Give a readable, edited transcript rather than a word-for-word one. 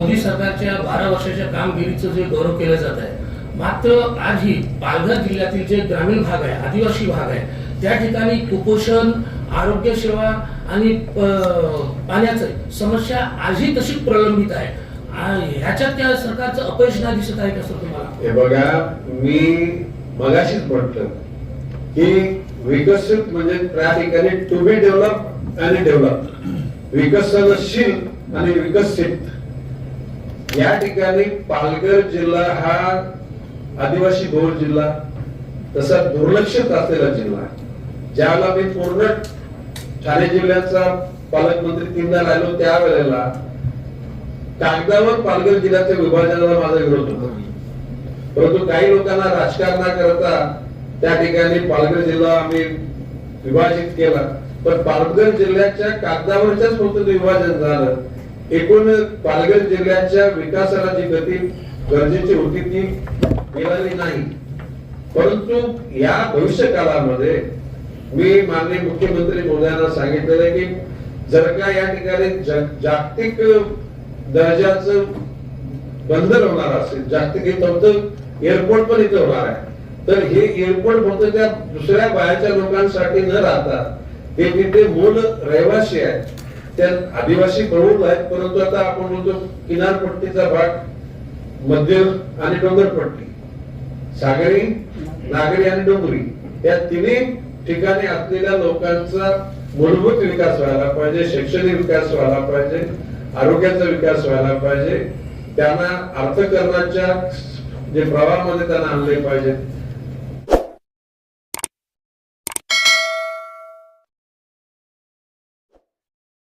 मोदी सरकारच्या 12 वर्षाच्या कामगिरीचं जे गौरव केलं जात आहे, मात्र आजही पालघर जिल्ह्यातील जे ग्रामीण भाग आहे, आदिवासी भाग आहे, त्या ठिकाणी कुपोषण, आरोग्य सेवा आणि पाण्याची समस्या आजही तशीच प्रलंबित आहे. ह्याच्यात त्या सरकारचं अपयश नाही दिसत आहे का सर तुम्हाला? हे बघा, मी मगाशीच म्हटलं की विकसित म्हणजे त्या ठिकाणी टू बी डेव्हलप आणि डेव्हलप, विकसनशील आणि विकसित. या ठिकाणी पालघर जिल्हा हा आदिवासी बहुल जिल्हा, तसा दुर्लक्षित असलेला जिल्हा. ज्यावेळेला मी पूर्ण ठाणे जिल्ह्याचा पालकमंत्री 3दा राहिलो, त्यावेळेला कागदावर पालघर जिल्ह्याच्या विभाजनाला माझा विरोध होता. परंतु काही लोकांना राजकारणाकरता त्या ठिकाणी पालघर जिल्हा आम्ही विभाजित केला, पण पालघर जिल्ह्याच्या कागदावरच्याच फक्त विभाजन झालं. एकूण पालघर जिल्ह्याच्या विकासाला जी गती गरजेची होती ती मिळाली नाही. परंतु या भविष्य काळामध्ये मी माननीय मुख्यमंत्री महोदयांना सांगितलेलं आहे की जर का या ठिकाणी जागतिक दर्जाचं बंदर होणार असेल, जागतिक फक्त एअरपोर्ट पण इथे होणार आहे, तर हे एअरपोर्ट फक्त त्या दुसऱ्या बाहेरच्या लोकांसाठी न राहता ते तिथे मूळ रहिवासी आहेत, त्या आदिवासी बहुल आहेत, परंतु आता आपण बोलतो किनारपट्टीचा भाग, मध्य आणि डोंगरपट्टी, सागरी, नागरी आणि डोंगरी, या तिन्ही ठिकाणी असलेल्या लोकांचा मूलभूत विकास व्हायला पाहिजे, शैक्षणिक विकास व्हायला पाहिजे, आरोग्याचा विकास व्हायला पाहिजे, त्यांना अर्थकारणाच्या जे प्रवाहामध्ये त्यांना आणले पाहिजे.